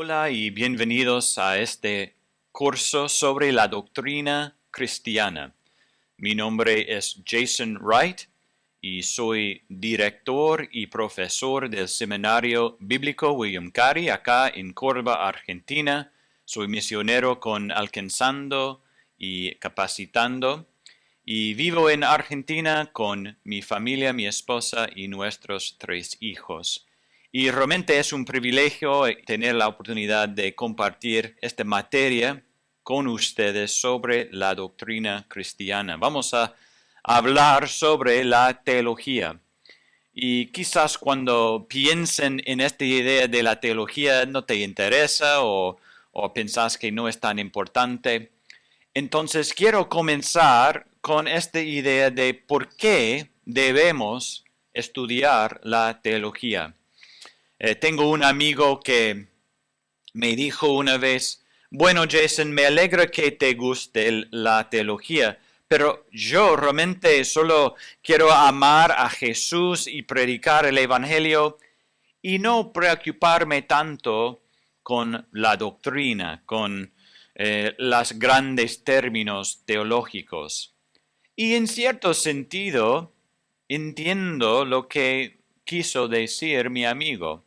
Hola y bienvenidos a este curso sobre la doctrina cristiana. Mi nombre es Jason Wright y soy director y profesor del Seminario Bíblico William Carey acá en Córdoba, Argentina. Soy misionero con Alcanzando y Capacitando y vivo en Argentina con mi familia, mi esposa y nuestros 3 hijos. Y realmente es un privilegio tener la oportunidad de compartir esta materia con ustedes sobre la doctrina cristiana. Vamos a hablar sobre la teología. Y quizás cuando piensen en esta idea de la teología no te interesa o pensás que no es tan importante. Entonces quiero comenzar con esta idea de por qué debemos estudiar la teología. Tengo un amigo que me dijo una vez, bueno Jason, me alegra que te guste la teología, pero yo realmente solo quiero amar a Jesús y predicar el Evangelio y no preocuparme tanto con la doctrina, con los grandes términos teológicos. Y en cierto sentido, entiendo lo que quiso decir mi amigo.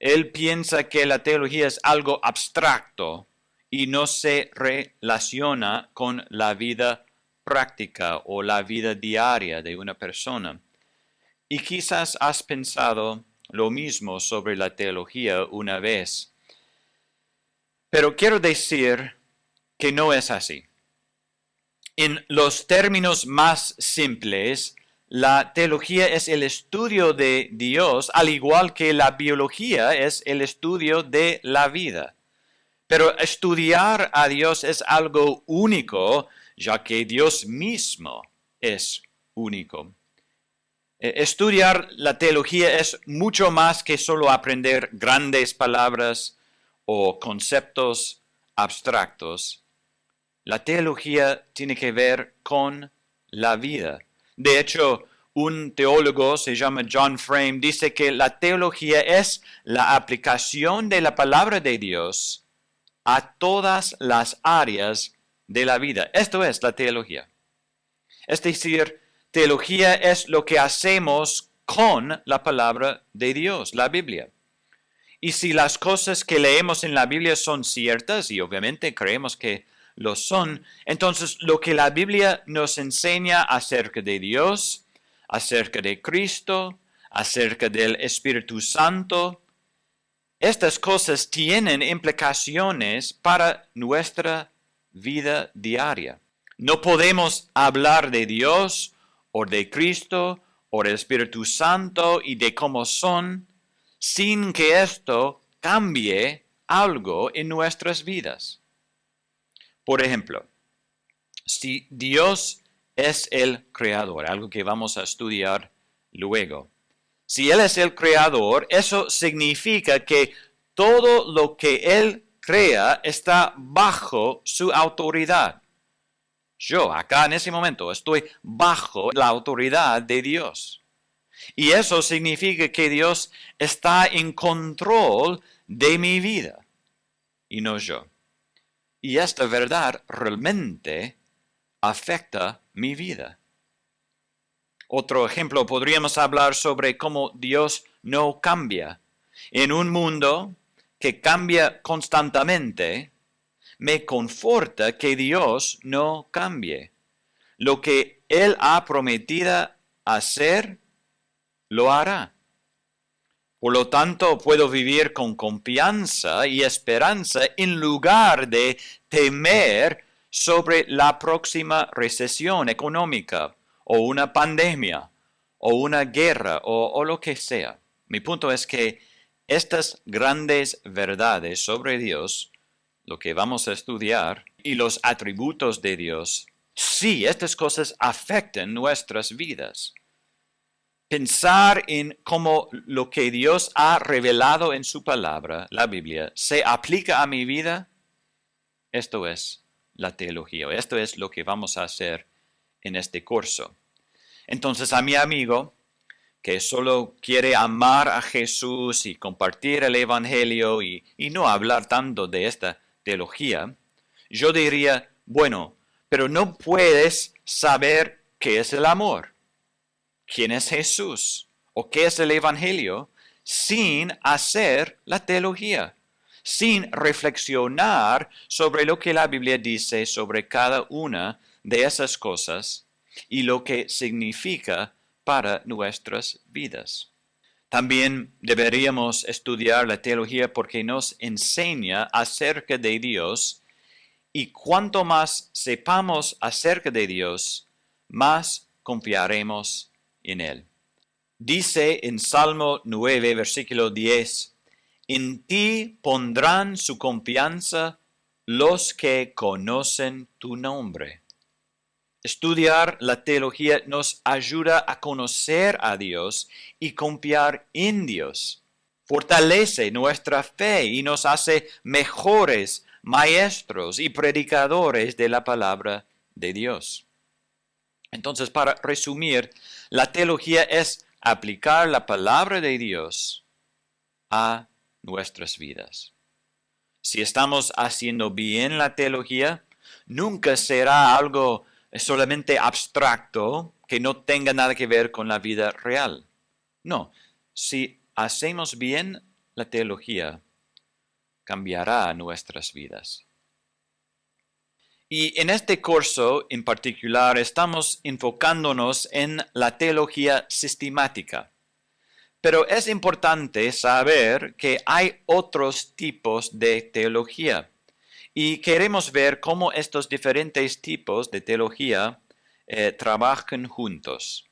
Él piensa que la teología es algo abstracto y no se relaciona con la vida práctica o la vida diaria de una persona. Y quizás has pensado lo mismo sobre la teología una vez. Pero quiero decir que no es así. En los términos más simples, la teología es el estudio de Dios, al igual que la biología es el estudio de la vida. Pero estudiar a Dios es algo único, ya que Dios mismo es único. Estudiar la teología es mucho más que solo aprender grandes palabras o conceptos abstractos. La teología tiene que ver con la vida. De hecho, un teólogo, se llama John Frame, dice que la teología es la aplicación de la palabra de Dios a todas las áreas de la vida. Esto es la teología. Es decir, teología es lo que hacemos con la palabra de Dios, la Biblia. Y si las cosas que leemos en la Biblia son ciertas, y obviamente creemos que lo son, entonces lo que la Biblia nos enseña acerca de Dios, acerca de Cristo, acerca del Espíritu Santo, estas cosas tienen implicaciones para nuestra vida diaria. No podemos hablar de Dios o de Cristo o del Espíritu Santo y de cómo son sin que esto cambie algo en nuestras vidas. Por ejemplo, si Dios es el creador, algo que vamos a estudiar luego, si Él es el creador, eso significa que todo lo que Él crea está bajo su autoridad. Yo, acá en ese momento, estoy bajo la autoridad de Dios. Y eso significa que Dios está en control de mi vida y no yo. Y esta verdad realmente afecta mi vida. Otro ejemplo, podríamos hablar sobre cómo Dios no cambia. En un mundo que cambia constantemente, me conforta que Dios no cambie. Lo que Él ha prometido hacer, lo hará. Por lo tanto, puedo vivir con confianza y esperanza en lugar de temer sobre la próxima recesión económica o una pandemia o una guerra o lo que sea. Mi punto es que estas grandes verdades sobre Dios, lo que vamos a estudiar, y los atributos de Dios, sí, estas cosas afectan nuestras vidas. Pensar en cómo lo que Dios ha revelado en su palabra, la Biblia, se aplica a mi vida, esto es la teología, esto es lo que vamos a hacer en este curso. Entonces a mi amigo que solo quiere amar a Jesús y compartir el Evangelio y no hablar tanto de esta teología, yo diría, bueno, pero no puedes saber qué es el amor, quién es Jesús o qué es el Evangelio sin hacer la teología, sin reflexionar sobre lo que la Biblia dice sobre cada una de esas cosas y lo que significa para nuestras vidas. También deberíamos estudiar la teología porque nos enseña acerca de Dios y cuanto más sepamos acerca de Dios, más confiaremos en Él. Dice en Salmo 9, versículo 10, en ti pondrán su confianza los que conocen tu nombre. Estudiar la teología nos ayuda a conocer a Dios y confiar en Dios. Fortalece nuestra fe y nos hace mejores maestros y predicadores de la palabra de Dios. Entonces, para resumir, la teología es aplicar la palabra de Dios a nuestras vidas. Si estamos haciendo bien la teología, nunca será algo solamente abstracto que no tenga nada que ver con la vida real. No, si hacemos bien la teología, cambiará nuestras vidas. Y en este curso en particular estamos enfocándonos en la teología sistemática. Pero es importante saber que hay otros tipos de teología y queremos ver cómo estos diferentes tipos de teología trabajan juntos.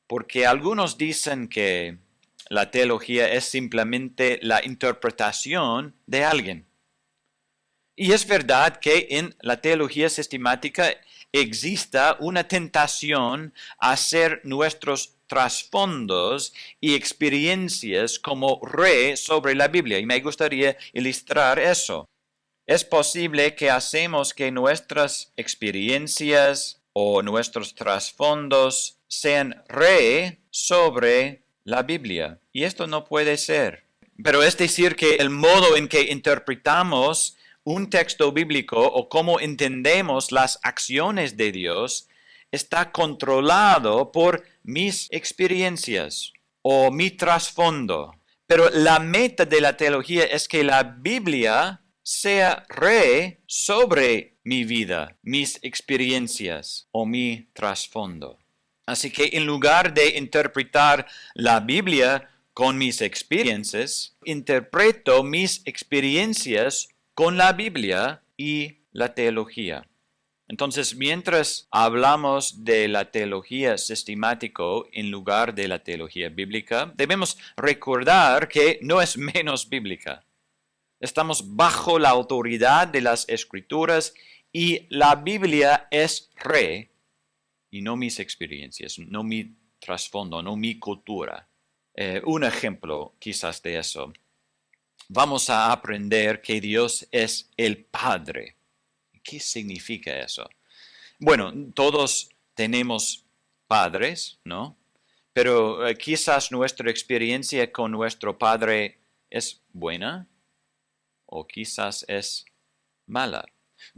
Porque algunos dicen que la teología es simplemente la interpretación de alguien. Y es verdad que en la teología sistemática exista una tentación a hacer nuestros trasfondos y experiencias como re sobre la Biblia. Y me gustaría ilustrar eso. Es posible que hacemos que nuestras experiencias o nuestros trasfondos sean re sobre la Biblia. Y esto no puede ser. Pero es decir que el modo en que interpretamos un texto bíblico o cómo entendemos las acciones de Dios está controlado por mis experiencias o mi trasfondo. Pero la meta de la teología es que la Biblia sea re sobre mi vida, mis experiencias o mi trasfondo. Así que en lugar de interpretar la Biblia con mis experiencias, interpreto mis experiencias con la Biblia y la teología. Entonces, mientras hablamos de la teología sistemática en lugar de la teología bíblica, debemos recordar que no es menos bíblica. Estamos bajo la autoridad de las Escrituras y la Biblia es re y no mis experiencias, no mi trasfondo, no mi cultura. Un ejemplo quizás de eso. Vamos a aprender que Dios es el Padre. ¿Qué significa eso? Bueno, todos tenemos padres, ¿no? Pero quizás nuestra experiencia con nuestro Padre es buena o quizás es mala.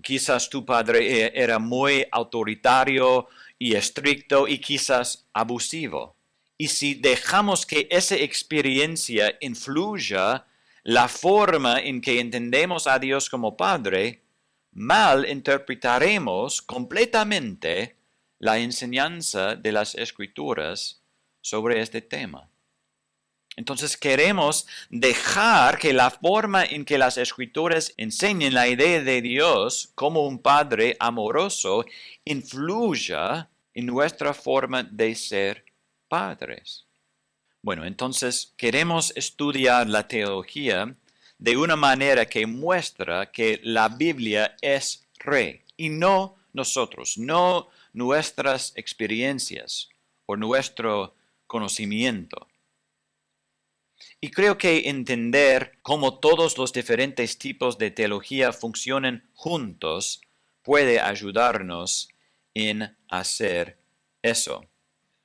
Quizás tu padre era muy autoritario y estricto y quizás abusivo. Y si dejamos que esa experiencia influya la forma en que entendemos a Dios como Padre, mal interpretaremos completamente la enseñanza de las Escrituras sobre este tema. Entonces queremos dejar que la forma en que las Escrituras enseñan la idea de Dios como un Padre amoroso influya en nuestra forma de ser padres. Bueno, entonces queremos estudiar la teología de una manera que muestra que la Biblia es re y no nosotros, no nuestras experiencias o nuestro conocimiento. Y creo que entender cómo todos los diferentes tipos de teología funcionan juntos puede ayudarnos en hacer eso.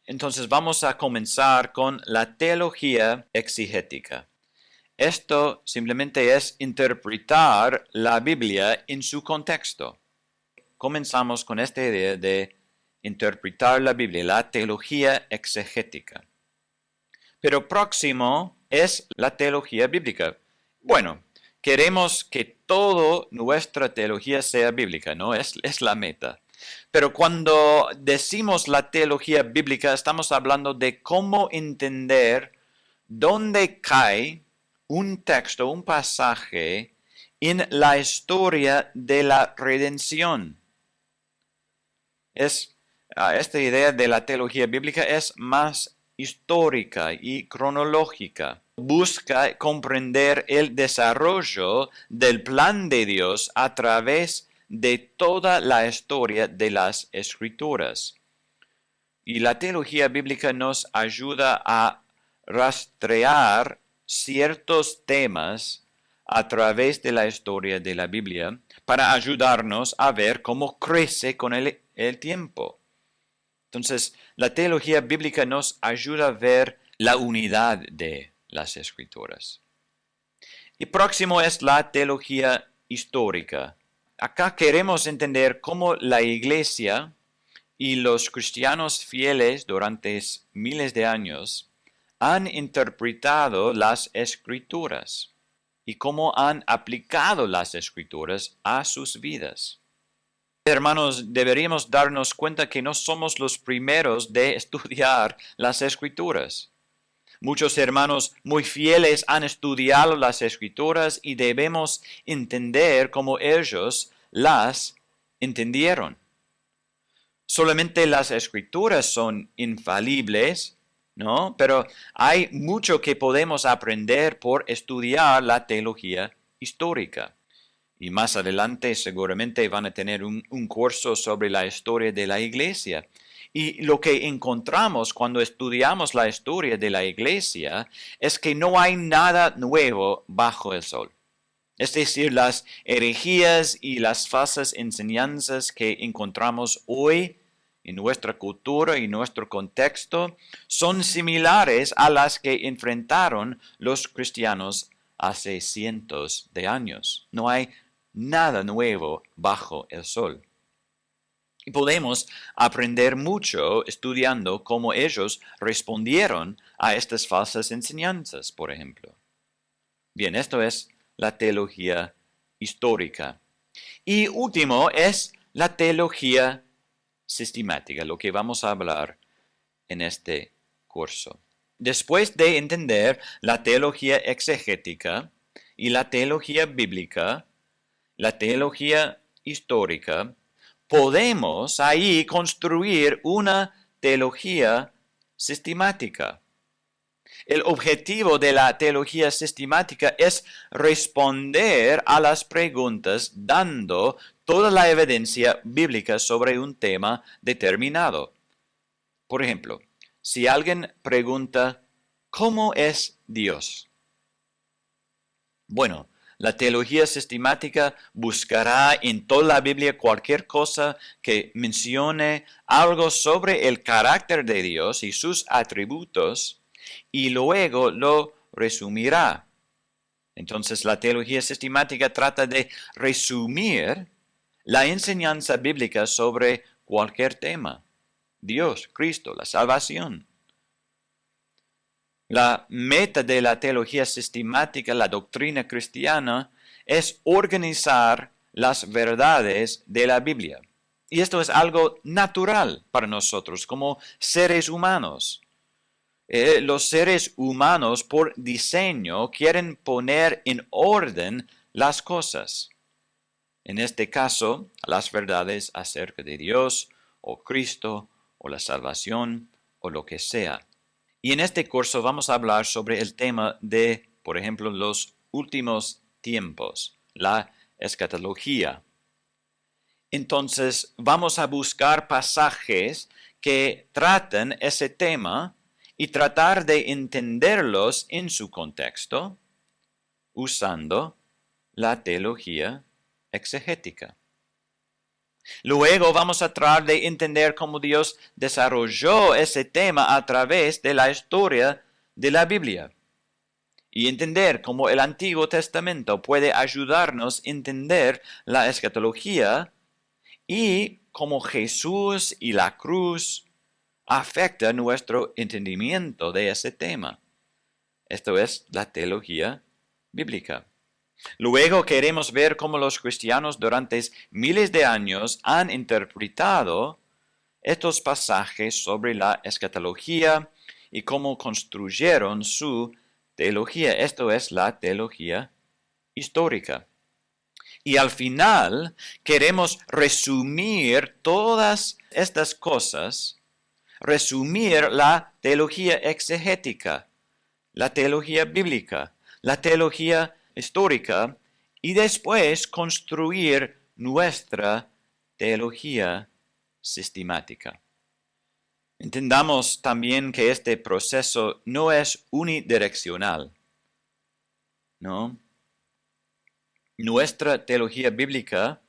Entonces vamos a comenzar con la teología exegética. Esto simplemente es interpretar la Biblia en su contexto. Comenzamos con esta idea de interpretar la Biblia, la teología exegética. Pero próximo es la teología bíblica. Bueno, queremos que toda nuestra teología sea bíblica, ¿no? Es la meta. Pero cuando decimos la teología bíblica, estamos hablando de cómo entender dónde cae un texto, un pasaje en la historia de la redención. Esta idea de la teología bíblica es más histórica y cronológica. Busca comprender el desarrollo del plan de Dios a través de toda la historia de las Escrituras. Y la teología bíblica nos ayuda a rastrear ciertos temas a través de la historia de la Biblia para ayudarnos a ver cómo crece con el tiempo. Entonces, la teología bíblica nos ayuda a ver la unidad de las Escrituras. Y próximo es la teología histórica. Acá queremos entender cómo la Iglesia y los cristianos fieles durante miles de años han interpretado las Escrituras y cómo han aplicado las Escrituras a sus vidas. Hermanos, deberíamos darnos cuenta que no somos los primeros de estudiar las Escrituras. Muchos hermanos muy fieles han estudiado las Escrituras y debemos entender cómo ellos las entendieron. Solamente las Escrituras son infalibles, ¿no? Pero hay mucho que podemos aprender por estudiar la teología histórica. Y más adelante seguramente van a tener un curso sobre la historia de la iglesia. Y lo que encontramos cuando estudiamos la historia de la iglesia es que no hay nada nuevo bajo el sol. Es decir, las herejías y las falsas enseñanzas que encontramos hoy en nuestra cultura y nuestro contexto son similares a las que enfrentaron los cristianos hace cientos de años. No hay nada nuevo bajo el sol. Y podemos aprender mucho estudiando cómo ellos respondieron a estas falsas enseñanzas, por ejemplo. Bien, esto es la teología histórica. Y último es la teología sistemática, lo que vamos a hablar en este curso. Después de entender la teología exegética y la teología bíblica, la teología histórica, podemos ahí construir una teología sistemática. El objetivo de la teología sistemática es responder a las preguntas dando toda la evidencia bíblica sobre un tema determinado. Por ejemplo, si alguien pregunta, ¿cómo es Dios? Bueno, la teología sistemática buscará en toda la Biblia cualquier cosa que mencione algo sobre el carácter de Dios y sus atributos y luego lo resumirá. Entonces la teología sistemática trata de resumir la enseñanza bíblica sobre cualquier tema. Dios, Cristo, la salvación. La meta de la teología sistemática, la doctrina cristiana, es organizar las verdades de la Biblia. Y esto es algo natural para nosotros como seres humanos. Los seres humanos por diseño quieren poner en orden las cosas. En este caso, las verdades acerca de Dios o Cristo o la salvación o lo que sea. Y en este curso vamos a hablar sobre el tema de, por ejemplo, los últimos tiempos, la escatología. Entonces vamos a buscar pasajes que traten ese tema y tratar de entenderlos en su contexto usando la teología exegética. Luego vamos a tratar de entender cómo Dios desarrolló ese tema a través de la historia de la Biblia y entender cómo el Antiguo Testamento puede ayudarnos a entender la escatología y cómo Jesús y la cruz afecta nuestro entendimiento de ese tema. Esto es la teología bíblica. Luego queremos ver cómo los cristianos durante miles de años han interpretado estos pasajes sobre la escatología y cómo construyeron su teología. Esto es la teología histórica. Y al final queremos resumir todas estas cosas, resumir la teología exegética, la teología bíblica, la teología histórica y después construir nuestra teología sistemática. Entendamos también que este proceso no es unidireccional, ¿no? Nuestra teología bíblica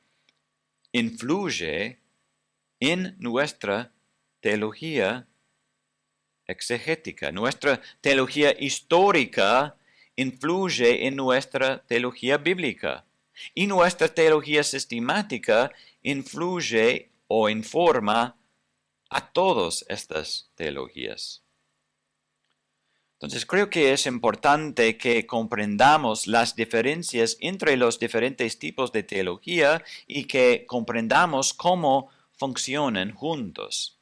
influye en nuestra teología exegética. Nuestra teología histórica influye en nuestra teología bíblica. Y nuestra teología sistemática influye o informa a todas estas teologías. Entonces creo que es importante que comprendamos las diferencias entre los diferentes tipos de teología y que comprendamos cómo funcionan juntos.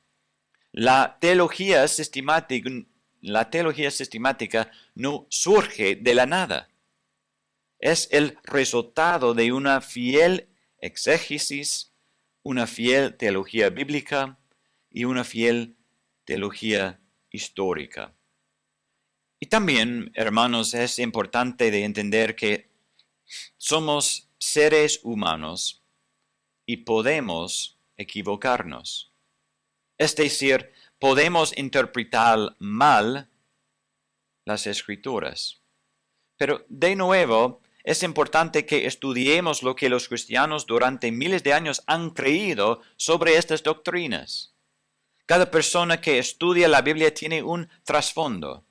La teología sistemática no surge de la nada. Es el resultado de una fiel exégesis, una fiel teología bíblica y una fiel teología histórica. Y también, hermanos, es importante de entender que somos seres humanos y podemos equivocarnos. Es decir, podemos interpretar mal las escrituras. Pero de nuevo, es importante que estudiemos lo que los cristianos durante miles de años han creído sobre estas doctrinas. Cada persona que estudia la Biblia tiene un trasfondo.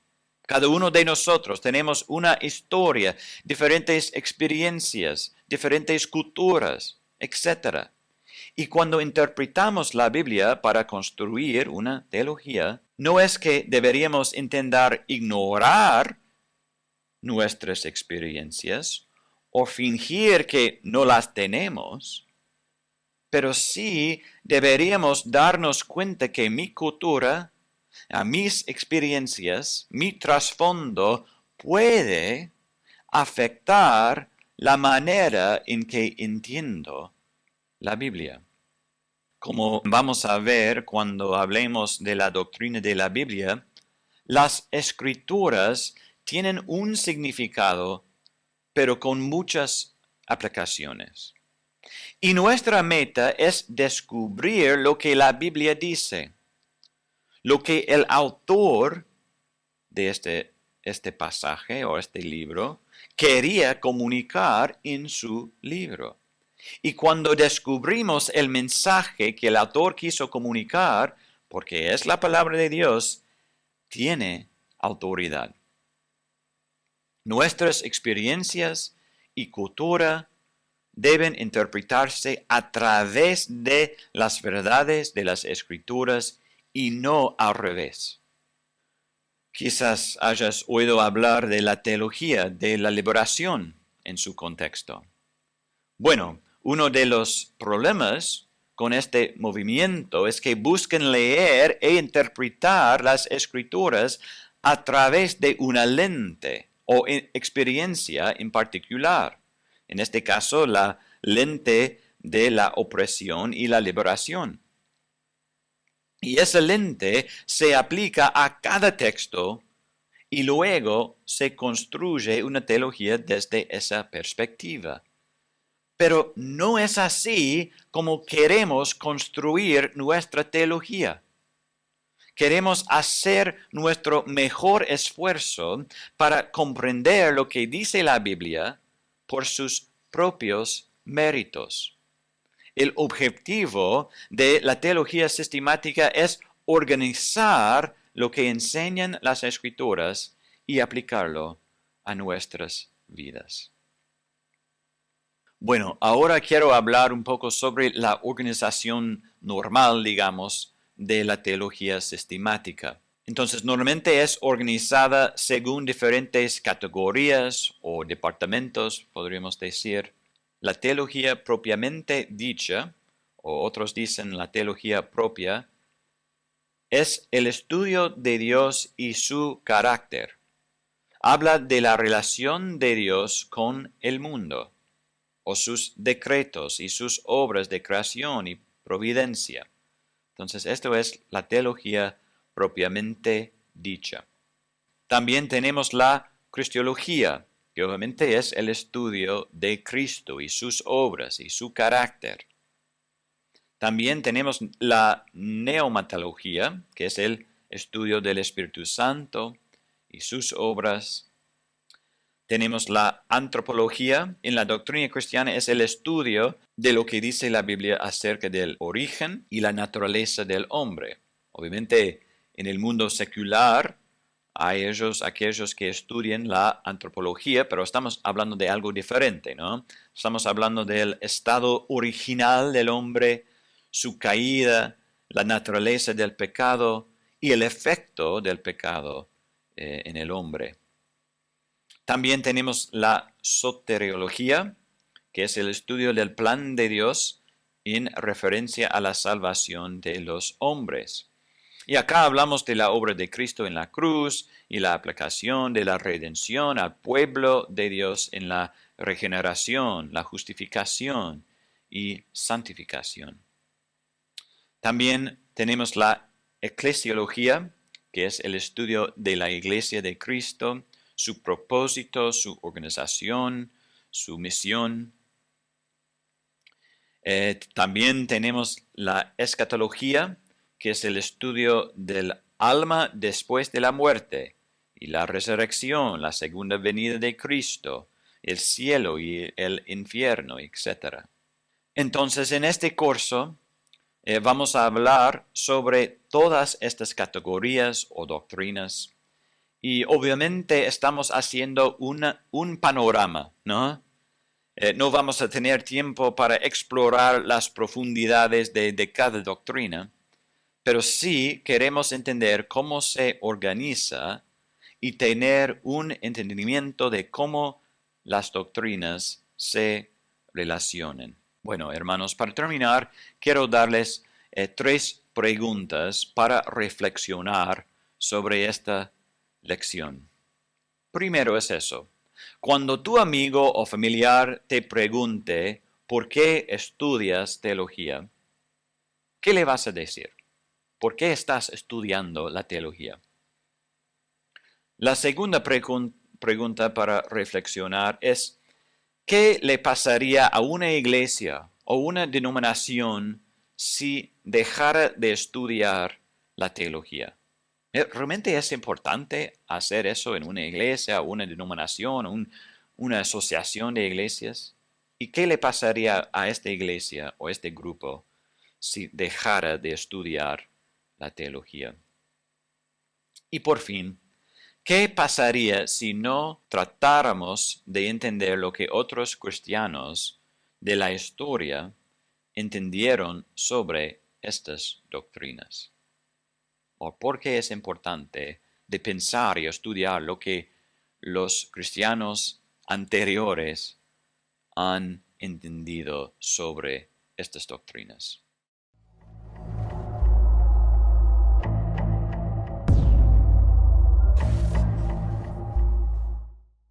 Cada uno de nosotros tenemos una historia, diferentes experiencias, diferentes culturas, etc. Y cuando interpretamos la Biblia para construir una teología, no es que deberíamos intentar ignorar nuestras experiencias o fingir que no las tenemos, pero sí deberíamos darnos cuenta que mi cultura, a mis experiencias, mi trasfondo puede afectar la manera en que entiendo la Biblia. Como vamos a ver cuando hablemos de la doctrina de la Biblia, las escrituras tienen un significado, pero con muchas aplicaciones. Y nuestra meta es descubrir lo que la Biblia dice, lo que el autor de este pasaje o este libro quería comunicar en su libro. Y cuando descubrimos el mensaje que el autor quiso comunicar, porque es la palabra de Dios, tiene autoridad. Nuestras experiencias y cultura deben interpretarse a través de las verdades de las Escrituras y no al revés. Quizás hayas oído hablar de la teología de la liberación en su contexto. Bueno, uno de los problemas con este movimiento es que buscan leer e interpretar las Escrituras a través de una lente o experiencia en particular. En este caso, la lente de la opresión y la liberación. Y esa lente se aplica a cada texto y luego se construye una teología desde esa perspectiva. Pero no es así como queremos construir nuestra teología. Queremos hacer nuestro mejor esfuerzo para comprender lo que dice la Biblia por sus propios méritos. El objetivo de la teología sistemática es organizar lo que enseñan las Escrituras y aplicarlo a nuestras vidas. Bueno, ahora quiero hablar un poco sobre la organización normal, digamos, de la teología sistemática. Entonces, normalmente es organizada según diferentes categorías o departamentos, podríamos decir. La teología propiamente dicha, o otros dicen la teología propia, es el estudio de Dios y su carácter. Habla de la relación de Dios con el mundo, o sus decretos y sus obras de creación y providencia. Entonces, esto es la teología propiamente dicha. También tenemos la cristología, que obviamente es el estudio de Cristo y sus obras y su carácter. También tenemos la neumatología, que es el estudio del Espíritu Santo y sus obras. Tenemos la antropología. En la doctrina cristiana es el estudio de lo que dice la Biblia acerca del origen y la naturaleza del hombre. Obviamente, en el mundo secular hay aquellos que estudian la antropología, pero estamos hablando de algo diferente, ¿no? Estamos hablando del estado original del hombre, su caída, la naturaleza del pecado y el efecto del pecado en el hombre. También tenemos la soteriología, que es el estudio del plan de Dios en referencia a la salvación de los hombres. Y acá hablamos de la obra de Cristo en la cruz y la aplicación de la redención al pueblo de Dios en la regeneración, la justificación y santificación. También tenemos la eclesiología, que es el estudio de la iglesia de Cristo, su propósito, su organización, su misión. También tenemos la escatología, que es el estudio del alma después de la muerte y la resurrección, la segunda venida de Cristo, el cielo y el infierno, etc. Entonces, en este curso vamos a hablar sobre todas estas categorías o doctrinas y obviamente estamos haciendo un panorama, ¿no? No vamos a tener tiempo para explorar las profundidades de cada doctrina, pero sí queremos entender cómo se organiza y tener un entendimiento de cómo las doctrinas se relacionan. Bueno, hermanos, para terminar, quiero darles 3 preguntas para reflexionar sobre esta lección. Primero es eso. Cuando tu amigo o familiar te pregunte por qué estudias teología, ¿qué le vas a decir? ¿Por qué estás estudiando la teología? La segunda pregunta para reflexionar es, ¿qué le pasaría a una iglesia o una denominación si dejara de estudiar la teología? ¿Realmente es importante hacer eso en una iglesia, una denominación, una asociación de iglesias? ¿Y qué le pasaría a esta iglesia o este grupo si dejara de estudiar la teología? Y por fin, ¿qué pasaría si no tratáramos de entender lo que otros cristianos de la historia entendieron sobre estas doctrinas? ¿O por qué es importante de pensar y estudiar lo que los cristianos anteriores han entendido sobre estas doctrinas?